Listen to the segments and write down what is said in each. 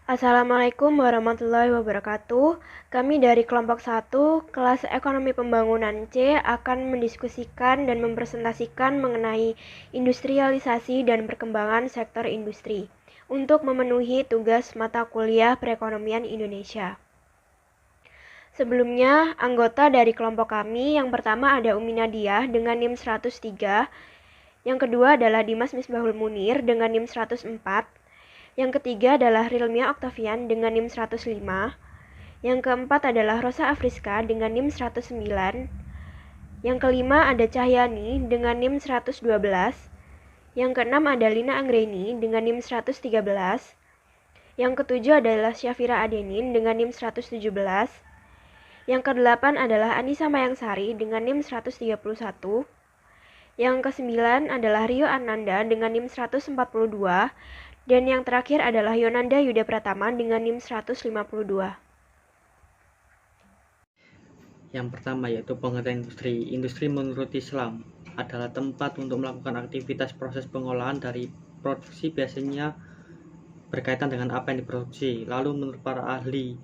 Assalamualaikum warahmatullahi wabarakatuh. Kami dari kelompok 1, kelas Ekonomi Pembangunan C akan mendiskusikan dan mempresentasikan mengenai industrialisasi dan perkembangan sektor industri untuk memenuhi tugas mata kuliah perekonomian Indonesia. Sebelumnya, anggota dari kelompok kami yang pertama ada Umi Nadia dengan NIM 103, yang kedua adalah Dimas Misbahul Munir dengan NIM 104, yang ketiga adalah Rilmia Octavian dengan NIM 105. Yang keempat adalah Rosa Afriska dengan NIM 109. Yang kelima ada Cahyani dengan NIM 112. Yang keenam ada Lina Anggreni dengan NIM 113. Yang ketujuh adalah Syafira Adenin dengan NIM 117. Yang kedelapan adalah Anissa Mayangsari dengan NIM 131. Yang kesembilan adalah Rio Ananda dengan NIM 142. Dan yang terakhir adalah Yonanda Yuda Pratama dengan NIM 152. Yang pertama yaitu pengertian industri. Industri menurut Islam adalah tempat untuk melakukan aktivitas proses pengolahan dari produksi, biasanya berkaitan dengan apa yang diproduksi. Lalu menurut para ahli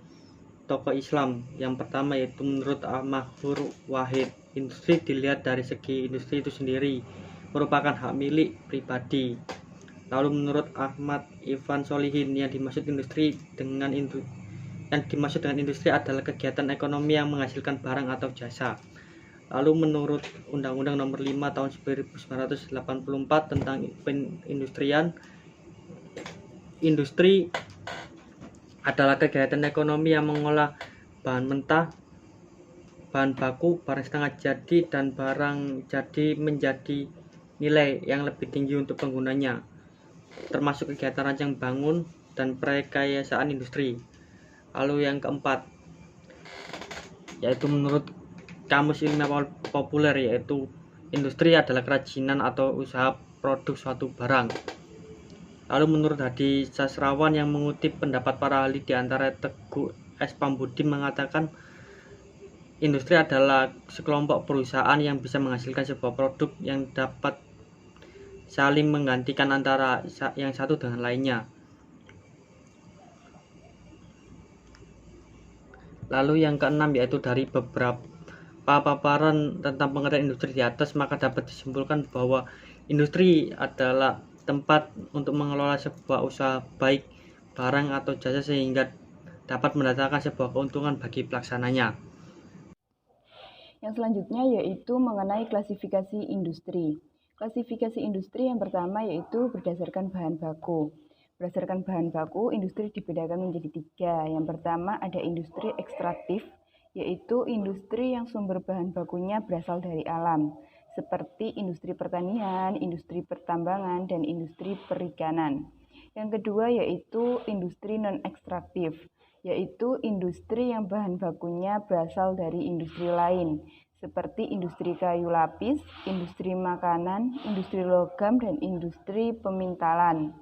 tokoh Islam, yang pertama yaitu menurut Al-Mahfur Wahid, industri dilihat dari segi industri itu sendiri merupakan hak milik pribadi. Lalu menurut Ahmad Ivan Solihin, yang dimaksud dengan industri adalah kegiatan ekonomi yang menghasilkan barang atau jasa. Lalu menurut Undang-Undang Nomor 5 Tahun 1984 tentang perindustrian, industri adalah kegiatan ekonomi yang mengolah bahan mentah, bahan baku, barang setengah jadi, dan barang jadi menjadi nilai yang lebih tinggi untuk penggunanya, termasuk kegiatan rancang bangun dan perekayasaan industri. Lalu yang keempat yaitu menurut Kamus Ilmiah Populer, yaitu industri adalah kerajinan atau usaha produk suatu barang. Lalu menurut Hadi Sastrawan yang mengutip pendapat para ahli, di antara Teguh S. Pambudi mengatakan industri adalah sekelompok perusahaan yang bisa menghasilkan sebuah produk yang dapat saling menggantikan antara yang satu dengan lainnya. Lalu yang keenam yaitu dari beberapa paparan tentang pengertian industri di atas, maka dapat disimpulkan bahwa industri adalah tempat untuk mengelola sebuah usaha baik barang atau jasa sehingga dapat mendatangkan sebuah keuntungan bagi pelaksananya. Yang selanjutnya yaitu mengenai klasifikasi industri. Klasifikasi industri yang pertama yaitu berdasarkan bahan baku. Berdasarkan bahan baku, industri dibedakan menjadi 3. Yang pertama ada industri ekstraktif, yaitu industri yang sumber bahan bakunya berasal dari alam, seperti industri pertanian, industri pertambangan, dan industri perikanan. Yang kedua yaitu industri non-ekstraktif, yaitu industri yang bahan bakunya berasal dari industri lain, seperti industri kayu lapis, industri makanan, industri logam, dan industri pemintalan.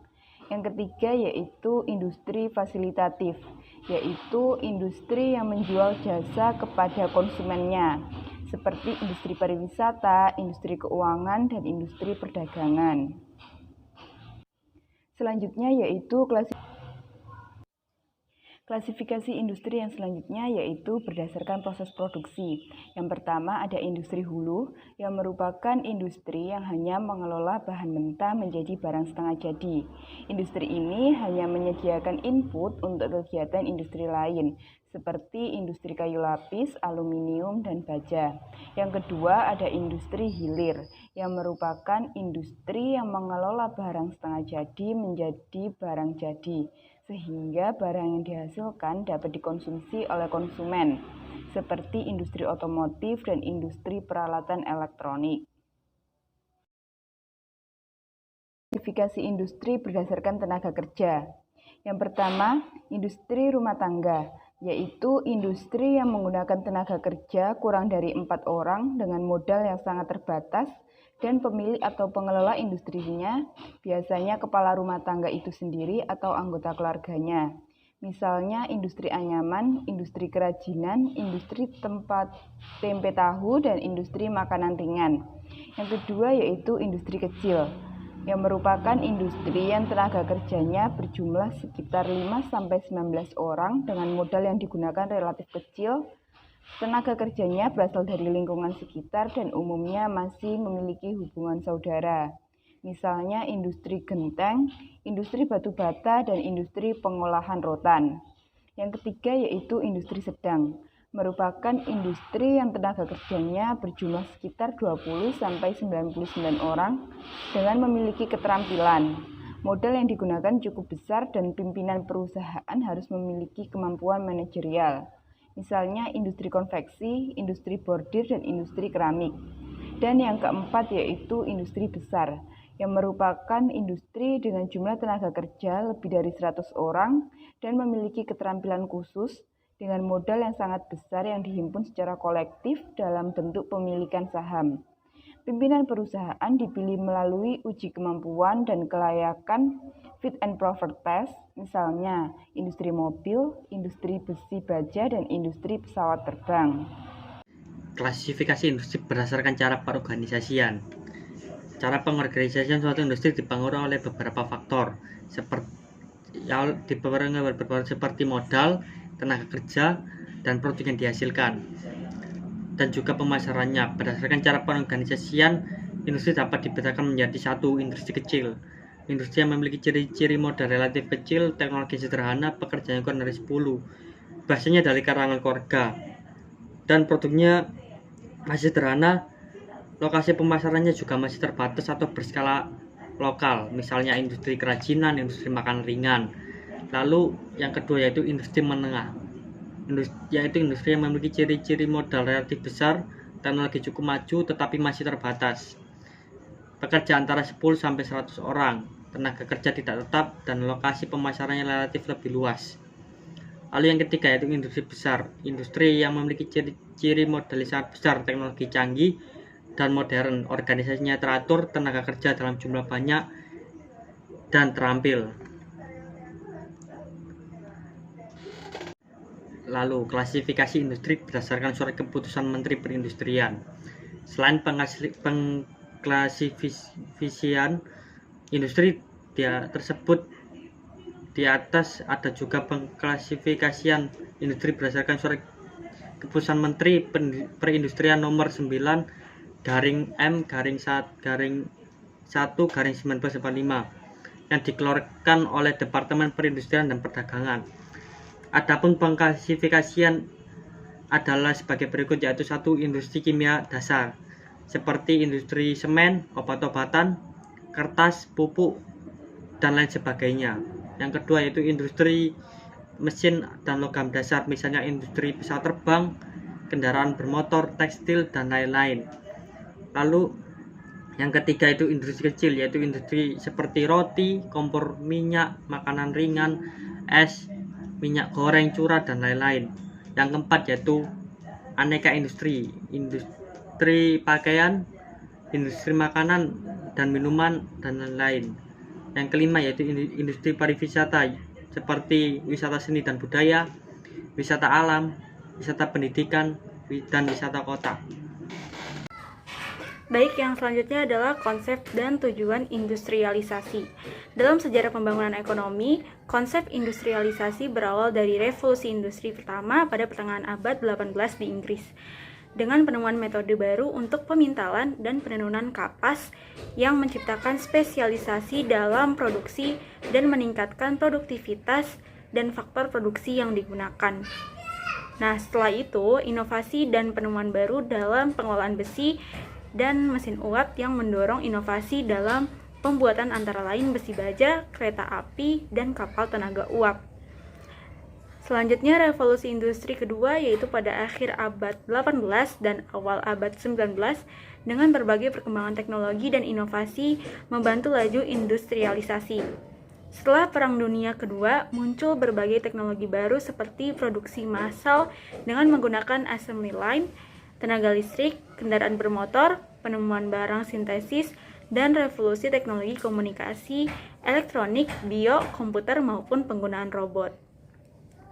Yang ketiga yaitu industri fasilitatif, yaitu industri yang menjual jasa kepada konsumennya, seperti industri pariwisata, industri keuangan, dan industri perdagangan. Selanjutnya yaitu klasifikasi industri yang selanjutnya yaitu berdasarkan proses produksi. Yang pertama ada industri hulu yang merupakan industri yang hanya mengelola bahan mentah menjadi barang setengah jadi. Industri ini hanya menyediakan input untuk kegiatan industri lain seperti industri kayu lapis, aluminium, dan baja. Yang kedua ada industri hilir yang merupakan industri yang mengelola barang setengah jadi menjadi barang jadi, sehingga barang yang dihasilkan dapat dikonsumsi oleh konsumen, seperti industri otomotif dan industri peralatan elektronik. Klasifikasi industri berdasarkan tenaga kerja. Yang pertama, industri rumah tangga, yaitu industri yang menggunakan tenaga kerja kurang dari 4 orang dengan modal yang sangat terbatas, dan pemilik atau pengelola industrinya biasanya kepala rumah tangga itu sendiri atau anggota keluarganya. Misalnya industri anyaman, industri kerajinan, industri tempat tempe tahu, dan industri makanan ringan. Yang kedua yaitu industri kecil. yang merupakan industri yang tenaga kerjanya berjumlah sekitar 5-19 orang dengan modal yang digunakan relatif kecil. Tenaga kerjanya berasal dari lingkungan sekitar dan umumnya masih memiliki hubungan saudara. Misalnya industri genteng, industri batu bata, dan industri pengolahan rotan. Yang ketiga yaitu industri sedang, merupakan industri yang tenaga kerjanya berjumlah sekitar 20-99 orang dengan memiliki keterampilan. Modal yang digunakan cukup besar dan pimpinan perusahaan harus memiliki kemampuan manajerial. Misalnya industri konveksi, industri bordir, dan industri keramik. Dan yang keempat yaitu industri besar, yang merupakan industri dengan jumlah tenaga kerja lebih dari 100 orang dan memiliki keterampilan khusus dengan modal yang sangat besar yang dihimpun secara kolektif dalam bentuk pemilikan saham. Pimpinan perusahaan dipilih melalui uji kemampuan dan kelayakan fit and proper test, misalnya industri mobil, industri besi baja, dan industri pesawat terbang. Klasifikasi industri berdasarkan cara perorganisasian. Cara pengorganisasian suatu industri dipengaruhi oleh beberapa faktor, seperti modal, tenaga kerja, dan produk yang dihasilkan, dan juga pemasarannya. Berdasarkan cara pengorganisasian, industri dapat dibedakan menjadi satu, industri kecil. Industri yang memiliki ciri-ciri modal relatif kecil, teknologi sederhana, pekerjaannya kurang dari 10, bahasanya dari kalangan keluarga, dan produknya masih sederhana. Lokasi pemasarannya juga masih terbatas atau berskala lokal, misalnya industri kerajinan, industri makan ringan. Lalu yang kedua yaitu industri menengah, yaitu industri yang memiliki ciri-ciri modal relatif besar, teknologi cukup maju tetapi masih terbatas, pekerja antara 10-100 orang, tenaga kerja tidak tetap, dan lokasi pemasarannya relatif lebih luas. Lalu yang ketiga yaitu industri besar, industri yang memiliki ciri-ciri modal sangat besar, teknologi canggih dan modern, organisasinya teratur, tenaga kerja dalam jumlah banyak dan terampil. Lalu klasifikasi industri berdasarkan surat keputusan Menteri Perindustrian. Selain pengklasifikasian industri tersebut di atas, ada juga pengklasifikasian industri berdasarkan surat keputusan Menteri Perindustrian nomor 9/1/1945 yang dikeluarkan oleh Departemen Perindustrian dan Perdagangan. Adapun pengklasifikasian adalah sebagai berikut, yaitu 1. Industri kimia dasar seperti industri semen, obat-obatan, kertas, pupuk, dan lain sebagainya. Yang kedua yaitu industri mesin dan logam dasar, misalnya industri pesawat terbang, kendaraan bermotor, tekstil, dan lain-lain. Lalu yang ketiga itu industri kecil, yaitu industri seperti roti, kompor minyak, makanan ringan, es, minyak goreng curah, dan lain-lain. Yang keempat yaitu aneka industri, industri pakaian, industri makanan dan minuman, dan lain-lain. Yang kelima yaitu industri pariwisata seperti wisata seni dan budaya, wisata alam, wisata pendidikan, dan wisata kota. Baik, yang selanjutnya adalah konsep dan tujuan industrialisasi. Dalam sejarah pembangunan ekonomi, konsep industrialisasi berawal dari revolusi industri pertama pada pertengahan abad 18 di Inggris, dengan penemuan metode baru untuk pemintalan dan penenunan kapas yang menciptakan spesialisasi dalam produksi dan meningkatkan produktivitas dan faktor produksi yang digunakan. Nah, setelah itu, inovasi dan penemuan baru dalam pengolahan besi dan mesin uap yang mendorong inovasi dalam pembuatan antara lain besi baja, kereta api, dan kapal tenaga uap. Selanjutnya, revolusi industri kedua yaitu pada akhir abad 18 dan awal abad 19 dengan berbagai perkembangan teknologi dan inovasi membantu laju industrialisasi. Setelah Perang Dunia Kedua, muncul berbagai teknologi baru seperti produksi massal dengan menggunakan assembly line, tenaga listrik, kendaraan bermotor, penemuan barang sintesis, dan revolusi teknologi komunikasi, elektronik, bio, komputer, maupun penggunaan robot.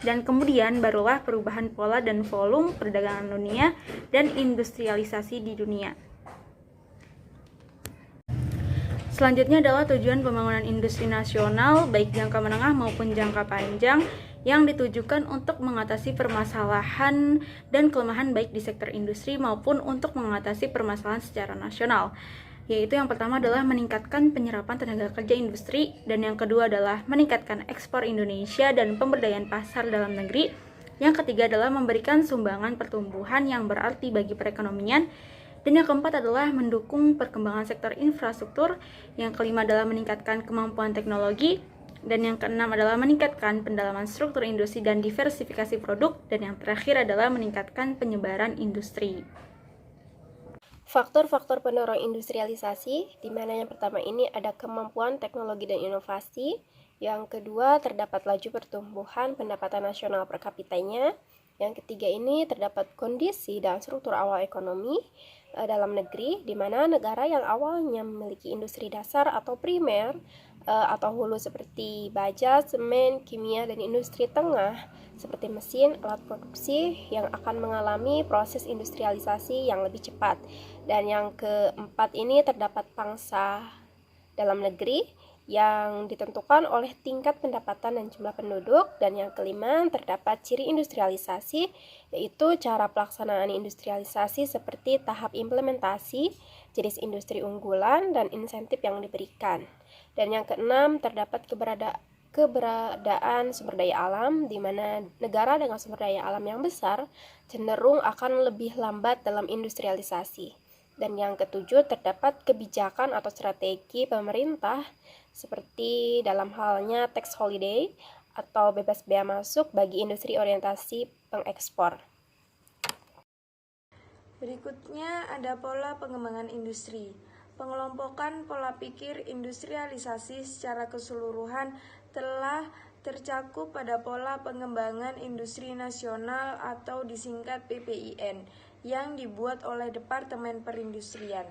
Dan kemudian barulah perubahan pola dan volume perdagangan dunia dan industrialisasi di dunia. Selanjutnya adalah tujuan pembangunan industri nasional baik jangka menengah maupun jangka panjang yang ditujukan untuk mengatasi permasalahan dan kelemahan baik di sektor industri maupun untuk mengatasi permasalahan secara nasional. Yaitu yang pertama adalah meningkatkan penyerapan tenaga kerja industri, dan yang kedua adalah meningkatkan ekspor Indonesia dan pemberdayaan pasar dalam negeri. Yang ketiga adalah memberikan sumbangan pertumbuhan yang berarti bagi perekonomian. Dan yang keempat adalah mendukung perkembangan sektor infrastruktur. Yang kelima adalah meningkatkan kemampuan teknologi. Dan yang keenam adalah meningkatkan pendalaman struktur industri dan diversifikasi produk. Dan yang terakhir adalah meningkatkan penyebaran industri. Faktor-faktor pendorong industrialisasi, di mana yang pertama ini ada kemampuan teknologi dan inovasi. Yang kedua, terdapat laju pertumbuhan pendapatan nasional per kapitanya. Yang ketiga ini terdapat kondisi dan struktur awal ekonomi dalam negeri, di mana negara yang awalnya memiliki industri dasar atau primer atau hulu seperti baja, semen, kimia, dan industri tengah seperti mesin, alat produksi yang akan mengalami proses industrialisasi yang lebih cepat. Dan yang keempat ini terdapat pangsa dalam negeri yang ditentukan oleh tingkat pendapatan dan jumlah penduduk. Dan yang kelima terdapat ciri industrialisasi, yaitu cara pelaksanaan industrialisasi seperti tahap implementasi, jenis industri unggulan, dan insentif yang diberikan. Dan yang keenam terdapat keberadaan sumber daya alam, di mana negara dengan sumber daya alam yang besar cenderung akan lebih lambat dalam industrialisasi. Dan yang ketujuh terdapat kebijakan atau strategi pemerintah seperti dalam halnya tax holiday atau bebas bea masuk bagi industri orientasi pengekspor. Berikutnya ada pola pengembangan industri. Pengelompokan pola pikir industrialisasi secara keseluruhan telah tercakup pada pola pengembangan industri nasional atau disingkat PPIN yang dibuat oleh Departemen Perindustrian.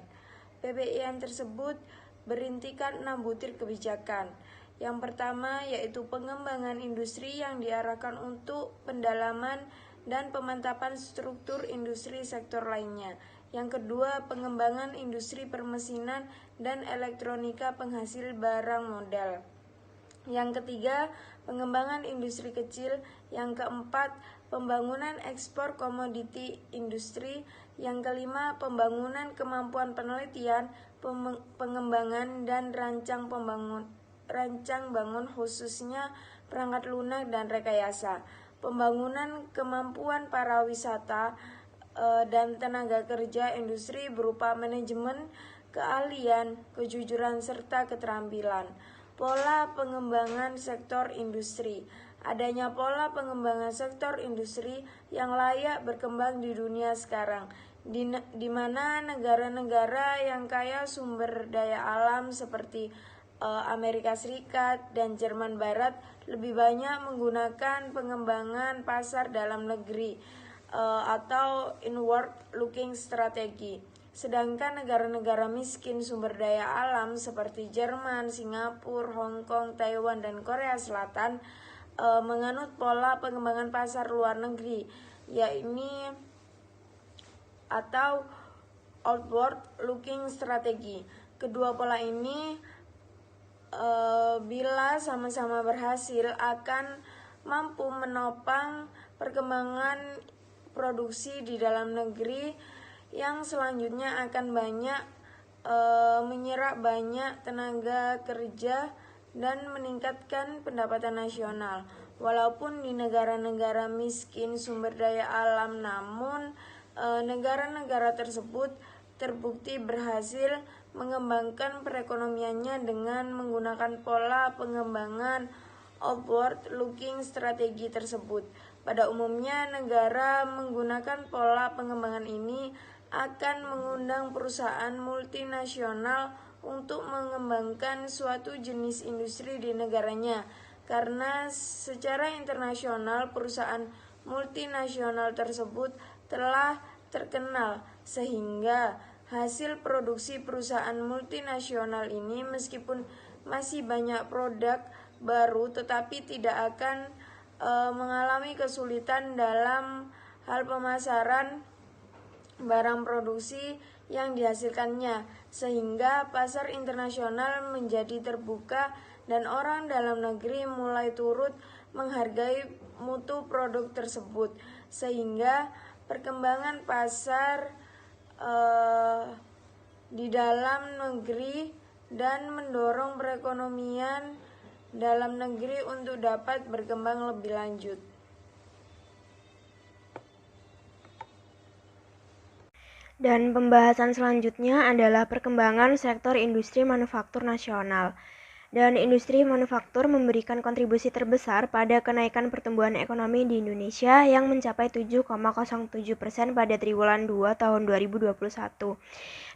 PPIN tersebut berintikan 6 butir kebijakan. Yang pertama yaitu pengembangan industri yang diarahkan untuk pendalaman dan pemantapan struktur industri sektor lainnya. Yang kedua, pengembangan industri permesinan dan elektronika penghasil barang modal. Yang ketiga, pengembangan industri kecil. Yang keempat, pembangunan ekspor komoditi industri. Yang kelima, pembangunan kemampuan penelitian, pengembangan dan rancang bangun khususnya perangkat lunak dan rekayasa. Pembangunan kemampuan para wisata dan tenaga kerja industri berupa manajemen, keahlian, kejujuran, serta keterampilan. Pola pengembangan sektor industri. Adanya pola pengembangan sektor industri yang layak berkembang di dunia sekarang, di mana negara-negara yang kaya sumber daya alam seperti Amerika Serikat dan Jerman Barat lebih banyak menggunakan pengembangan pasar dalam negeri atau inward looking strategi. Sedangkan negara-negara miskin sumber daya alam seperti Jerman, Singapura, Hong Kong, Taiwan, dan Korea Selatan menganut pola pengembangan pasar luar negeri, yakni atau outward looking strategi. Kedua pola ini bila sama-sama berhasil akan mampu menopang perkembangan produksi di dalam negeri yang selanjutnya akan banyak menyerap banyak tenaga kerja dan meningkatkan pendapatan nasional. Walaupun di negara-negara miskin sumber daya alam, namun negara-negara tersebut terbukti berhasil mengembangkan perekonomiannya dengan menggunakan pola pengembangan outward looking strategi tersebut. Pada umumnya, negara menggunakan pola pengembangan ini akan mengundang perusahaan multinasional untuk mengembangkan suatu jenis industri di negaranya, karena secara internasional perusahaan multinasional tersebut telah terkenal, sehingga hasil produksi perusahaan multinasional ini meskipun masih banyak produk baru tetapi tidak akan mengalami kesulitan dalam hal pemasaran barang produksi yang dihasilkannya, sehingga pasar internasional menjadi terbuka dan orang dalam negeri mulai turut menghargai mutu produk tersebut, sehingga perkembangan pasar di dalam negeri dan mendorong perekonomian dalam negeri untuk dapat berkembang lebih lanjut. Dan pembahasan selanjutnya adalah perkembangan sektor industri manufaktur nasional. Dan industri manufaktur memberikan kontribusi terbesar pada kenaikan pertumbuhan ekonomi di Indonesia yang mencapai 7,07% pada triwulan 2 tahun 2021.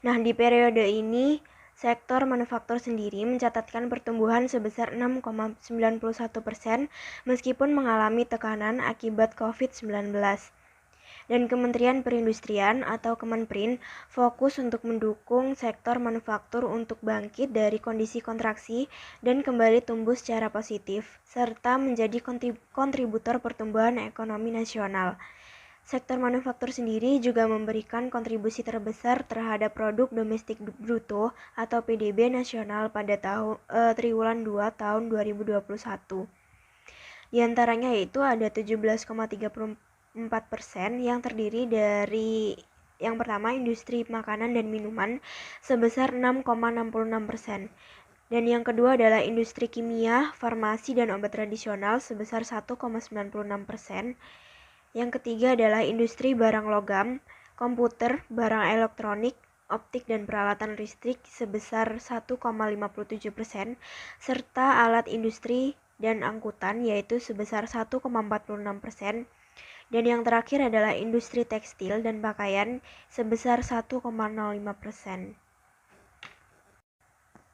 Nah, di periode ini, sektor manufaktur sendiri mencatatkan pertumbuhan sebesar 6,91% meskipun mengalami tekanan akibat COVID-19. Dan Kementerian Perindustrian atau Kemenprin fokus untuk mendukung sektor manufaktur untuk bangkit dari kondisi kontraksi dan kembali tumbuh secara positif, serta menjadi kontributor pertumbuhan ekonomi nasional. Sektor manufaktur sendiri juga memberikan kontribusi terbesar terhadap produk domestik bruto atau PDB nasional pada triwulan 2 tahun 2021. Di antaranya yaitu ada 17,34% yang terdiri dari yang pertama industri makanan dan minuman sebesar 6,66%. Dan yang kedua adalah industri kimia, farmasi dan obat tradisional sebesar 1,96%. Yang ketiga adalah industri barang logam, komputer, barang elektronik, optik dan peralatan listrik sebesar 1,57%, serta alat industri dan angkutan yaitu sebesar 1,46%. Dan yang terakhir adalah industri tekstil dan pakaian sebesar 1,05%.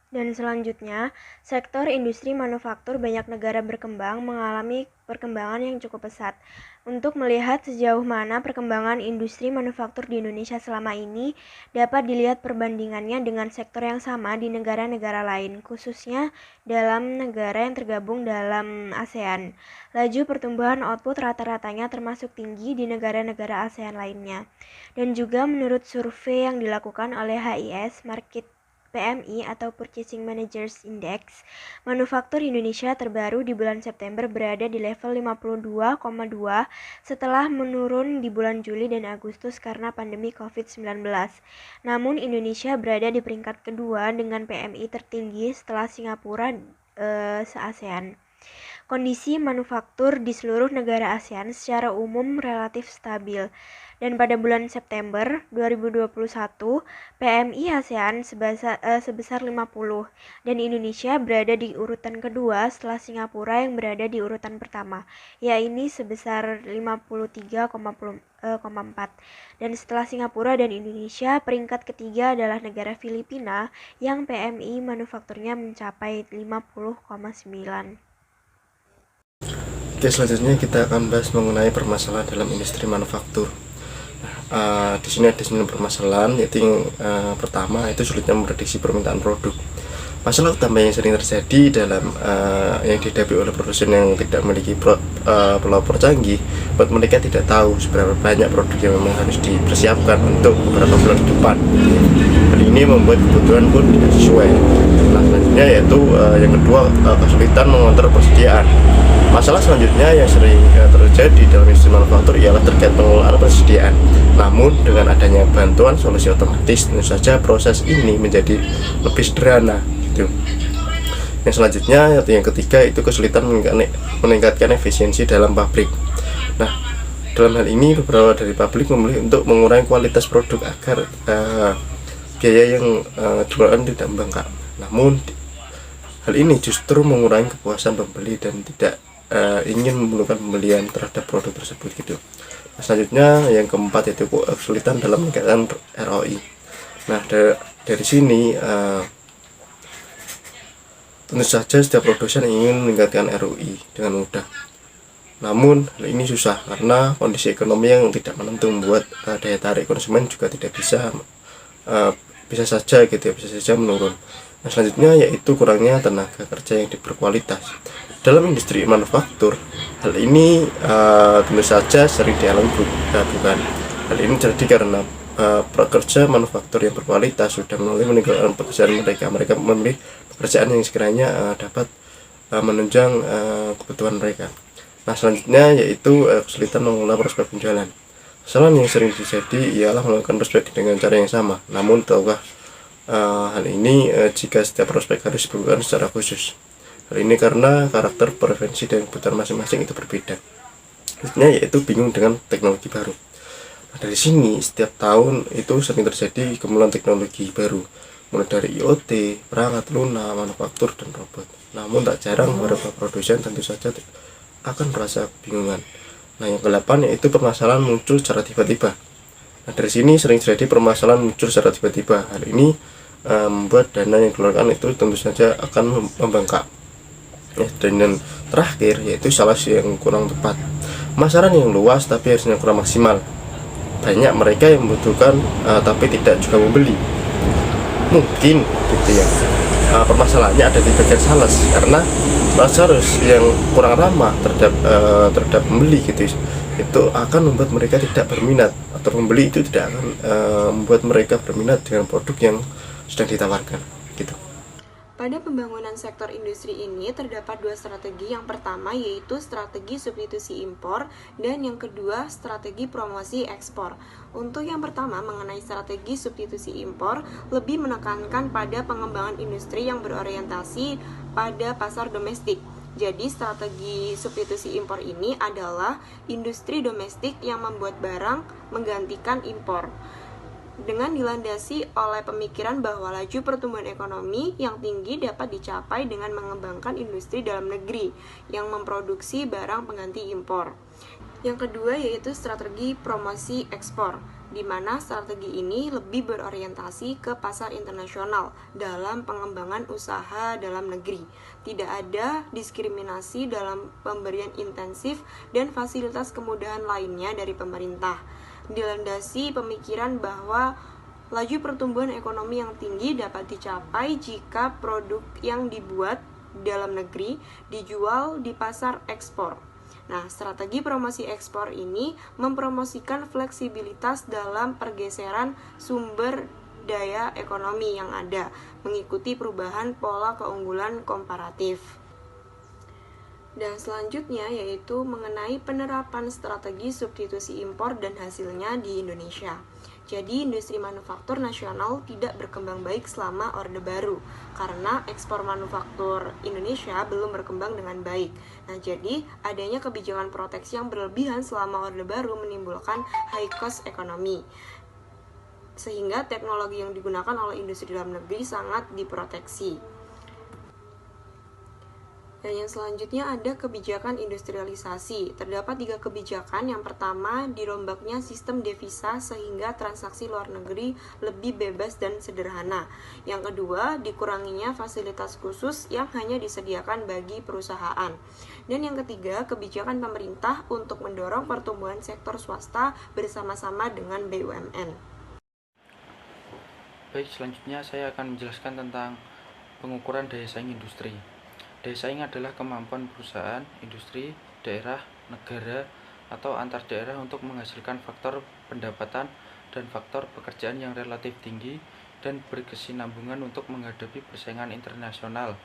Dan selanjutnya, sektor industri manufaktur banyak negara berkembang mengalami perkembangan yang cukup pesat. Untuk melihat sejauh mana perkembangan industri manufaktur di Indonesia selama ini, dapat dilihat perbandingannya dengan sektor yang sama di negara-negara lain, khususnya dalam negara yang tergabung dalam ASEAN. Laju pertumbuhan output rata-ratanya termasuk tinggi di negara-negara ASEAN lainnya. Dan juga menurut survei yang dilakukan oleh HIS Market PMI atau Purchasing Managers Index, manufaktur Indonesia terbaru di bulan September berada di level 52,2 setelah menurun di bulan Juli dan Agustus karena pandemi COVID-19. Namun Indonesia berada di peringkat kedua dengan PMI tertinggi setelah Singapura se-ASEAN. Kondisi manufaktur di seluruh negara ASEAN secara umum relatif stabil. Dan pada bulan September 2021, PMI ASEAN sebesar 50 dan Indonesia berada di urutan kedua setelah Singapura yang berada di urutan pertama, yaitu sebesar 53,4. Dan setelah Singapura dan Indonesia, peringkat ketiga adalah negara Filipina yang PMI manufakturnya mencapai 50,9. Oke, selanjutnya kita akan bahas mengenai permasalahan dalam industri manufaktur. Di sini ada 9 permasalahan, yaitu yang pertama itu sulitnya memprediksi permintaan produk. Masalah utama yang sering terjadi dalam yang dihadapi oleh produsen yang tidak memiliki pelopor canggih, buat mereka tidak tahu seberapa banyak produk yang memang harus dipersiapkan untuk beberapa bulan ke depan. Hal ini membuat kebutuhan pun tidak sesuai. Nah, selanjutnya yaitu yang kedua, kesulitan mengontrol persediaan. Masalah selanjutnya yang sering terjadi dalam industri manufaktur ialah terkait pengelolaan persediaan. Namun dengan adanya bantuan solusi otomatis, tentu saja proses ini menjadi lebih sederhana. Gitu. Yang selanjutnya, yaitu yang ketiga, itu kesulitan meningkatkan efisiensi dalam pabrik. Nah, dalam hal ini beberapa dari pabrik memilih untuk mengurangi kualitas produk agar biaya yang jualan tidak membengkak. Namun hal ini justru mengurangi kepuasan pembeli dan tidak ingin memerlukan pembelian terhadap produk tersebut gitu. Nah, selanjutnya yang keempat yaitu kesulitan dalam meningkatkan ROI. Nah, dari sini tentu saja setiap produsen ingin meningkatkan ROI dengan mudah. Namun hal ini susah karena kondisi ekonomi yang tidak menentu membuat daya tarik konsumen juga tidak bisa saja gitu ya, bisa saja menurun. Nah, selanjutnya yaitu kurangnya tenaga kerja yang berkualitas. Dalam industri manufaktur, hal ini tentu saja sering dialami bukan. Hal ini terjadi karena pekerja manufaktur yang berkualitas sudah mulai meninggalkan pekerjaan mereka memilih pekerjaan yang sekiranya dapat menunjang kebutuhan mereka. Nah, selanjutnya yaitu kesulitan mengelola prospek penjualan. Kesalahan yang sering terjadi ialah melakukan prospek dengan cara yang sama. Namun tahukah hal ini jika setiap prospek harus dilakukan secara khusus? Hal ini karena karakter preferensi dan kebutuhan masing-masing itu berbeda. Selanjutnya yaitu bingung dengan teknologi baru. Nah, dari sini setiap tahun itu sering terjadi kemunculan teknologi baru, mulai dari IoT, perangkat lunak, manufaktur, dan robot. Namun tak jarang para produsen tentu saja akan merasa kebingungan. Nah, yang ke-8 yaitu permasalahan muncul secara tiba-tiba. Nah, dari sini sering terjadi permasalahan muncul secara tiba-tiba. Hal ini membuat dana yang dikeluarkan itu tentu saja akan membengkak. Dan yang terakhir yaitu solusi yang kurang tepat. Pemasaran yang luas tapi harusnya kurang maksimal. Banyak mereka yang membutuhkan tapi tidak juga membeli. Mungkin gitu ya. Permasalahannya ada di bagian sales, karena sales yang kurang ramah terhadap pembeli gitu, itu akan membuat mereka tidak berminat, atau pembeli itu tidak akan membuat mereka berminat dengan produk yang sedang ditawarkan gitu. Pada pembangunan sektor industri ini terdapat dua strategi. Yang pertama yaitu strategi substitusi impor dan yang kedua strategi promosi ekspor. Untuk yang pertama mengenai strategi substitusi impor lebih menekankan pada pengembangan industri yang berorientasi pada pasar domestik. Jadi strategi substitusi impor ini adalah industri domestik yang membuat barang menggantikan impor, dengan dilandasi oleh pemikiran bahwa laju pertumbuhan ekonomi yang tinggi dapat dicapai dengan mengembangkan industri dalam negeri yang memproduksi barang pengganti impor. Yang kedua yaitu strategi promosi ekspor, di mana strategi ini lebih berorientasi ke pasar internasional dalam pengembangan usaha dalam negeri. Tidak ada diskriminasi dalam pemberian intensif dan fasilitas kemudahan lainnya dari pemerintah. Dilandasi pemikiran bahwa laju pertumbuhan ekonomi yang tinggi dapat dicapai jika produk yang dibuat dalam negeri dijual di pasar ekspor. Nah, strategi promosi ekspor ini mempromosikan fleksibilitas dalam pergeseran sumber daya ekonomi yang ada, mengikuti perubahan pola keunggulan komparatif. Dan selanjutnya yaitu mengenai penerapan strategi substitusi impor dan hasilnya di Indonesia. Jadi industri manufaktur nasional tidak berkembang baik selama Orde Baru karena ekspor manufaktur Indonesia belum berkembang dengan baik. Nah, jadi adanya kebijakan proteksi yang berlebihan selama Orde Baru menimbulkan high cost ekonomi, sehingga teknologi yang digunakan oleh industri dalam negeri sangat diproteksi. Dan yang selanjutnya ada kebijakan industrialisasi. Terdapat 3 kebijakan. Yang pertama, dirombaknya sistem devisa sehingga transaksi luar negeri lebih bebas dan sederhana. Yang kedua, dikuranginya fasilitas khusus yang hanya disediakan bagi perusahaan. Dan yang ketiga, kebijakan pemerintah untuk mendorong pertumbuhan sektor swasta bersama-sama dengan BUMN. Baik, selanjutnya saya akan menjelaskan tentang pengukuran daya saing industri. Daya saing adalah kemampuan perusahaan, industri, daerah, negara, atau antar daerah untuk menghasilkan faktor pendapatan dan faktor pekerjaan yang relatif tinggi dan berkesinambungan untuk menghadapi persaingan internasional.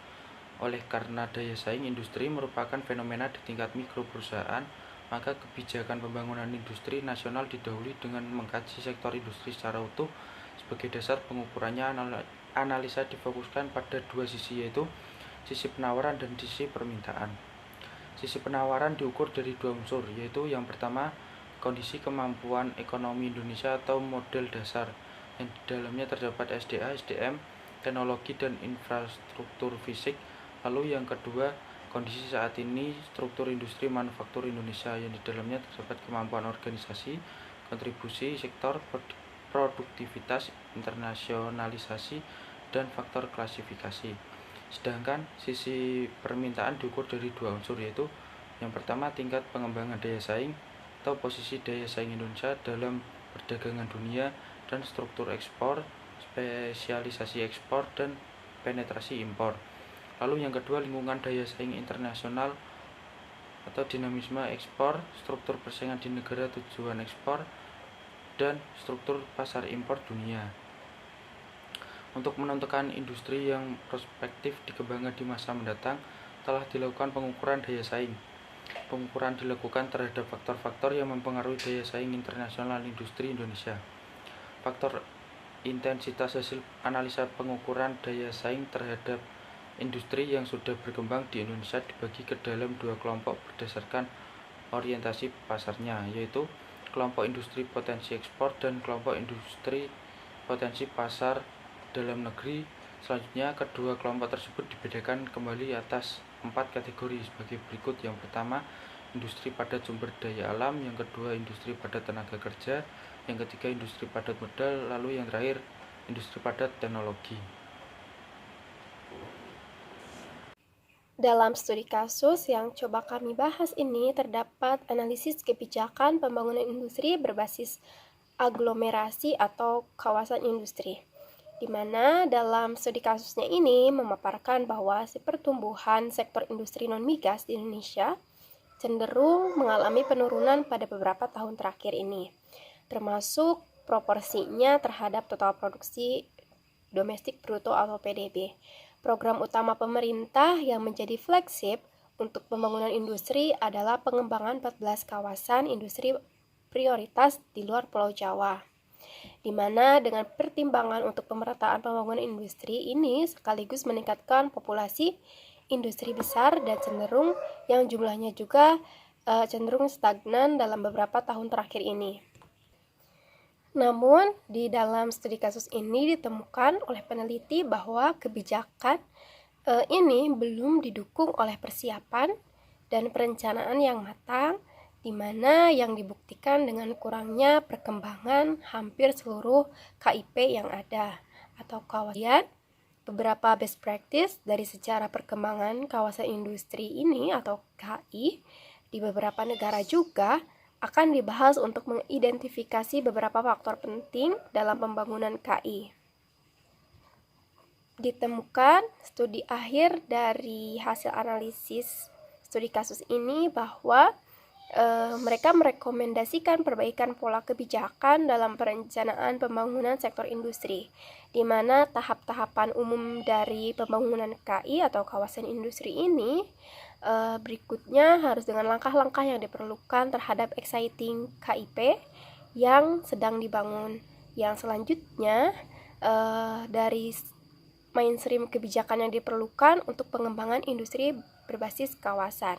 Oleh karena daya saing industri merupakan fenomena di tingkat mikro perusahaan, maka kebijakan pembangunan industri nasional didahului dengan mengkaji sektor industri secara utuh. Sebagai dasar pengukurannya, analisa difokuskan pada 2 sisi, yaitu sisi penawaran dan sisi permintaan. Sisi penawaran diukur dari 2 unsur, yaitu yang pertama, kondisi kemampuan ekonomi Indonesia atau model dasar, yang di dalamnya terdapat SDA, SDM, teknologi dan infrastruktur fisik. Lalu yang kedua, kondisi saat ini struktur industri manufaktur Indonesia, yang di dalamnya terdapat kemampuan organisasi, kontribusi sektor, produktivitas, internasionalisasi, dan faktor klasifikasi. Sedangkan sisi permintaan diukur dari 2 unsur, yaitu yang pertama tingkat pengembangan daya saing atau posisi daya saing Indonesia dalam perdagangan dunia dan struktur ekspor, spesialisasi ekspor, dan penetrasi impor. Lalu yang kedua, lingkungan daya saing internasional atau dinamisme ekspor, struktur persaingan di negara tujuan ekspor, dan struktur pasar impor dunia. Untuk menentukan industri yang prospektif dikembangkan di masa mendatang, telah dilakukan pengukuran daya saing. Pengukuran dilakukan terhadap faktor-faktor yang mempengaruhi daya saing internasional industri Indonesia. Faktor intensitas hasil analisa pengukuran daya saing terhadap industri yang sudah berkembang di Indonesia dibagi ke dalam dua kelompok berdasarkan orientasi pasarnya, yaitu kelompok industri potensi ekspor dan kelompok industri potensi pasar dalam negeri. Selanjutnya, kedua kelompok tersebut dibedakan kembali atas 4 kategori sebagai berikut. Yang pertama, industri padat sumber daya alam, yang kedua industri padat tenaga kerja, yang ketiga industri padat modal, lalu yang terakhir industri padat teknologi. Dalam studi kasus yang coba kami bahas ini terdapat analisis kebijakan pembangunan industri berbasis aglomerasi atau kawasan industri, di mana dalam studi kasusnya ini memaparkan bahwa pertumbuhan sektor industri non-migas di Indonesia cenderung mengalami penurunan pada beberapa tahun terakhir ini, termasuk proporsinya terhadap total produksi domestik bruto atau PDB. Program utama pemerintah yang menjadi flagship untuk pembangunan industri adalah pengembangan 14 kawasan industri prioritas di luar Pulau Jawa, di mana dengan pertimbangan untuk pemerataan pembangunan industri ini sekaligus meningkatkan populasi industri besar dan cenderung yang jumlahnya juga cenderung stagnan dalam beberapa tahun terakhir ini. Namun, di dalam studi kasus ini ditemukan oleh peneliti bahwa kebijakan ini belum didukung oleh persiapan dan perencanaan yang matang, di mana yang dibuktikan dengan kurangnya perkembangan hampir seluruh KIP yang ada atau kawasan. Beberapa best practice dari sejarah perkembangan kawasan industri ini atau KI di beberapa negara juga akan dibahas untuk mengidentifikasi beberapa faktor penting dalam pembangunan KI. Ditemukan studi akhir dari hasil analisis studi kasus ini bahwa mereka merekomendasikan perbaikan pola kebijakan dalam perencanaan pembangunan sektor industri, di mana tahap-tahapan umum dari pembangunan KI atau kawasan industri ini berikutnya harus dengan langkah-langkah yang diperlukan terhadap existing KIP yang sedang dibangun. Yang selanjutnya dari mainstream kebijakan yang diperlukan untuk pengembangan industri berbasis kawasan.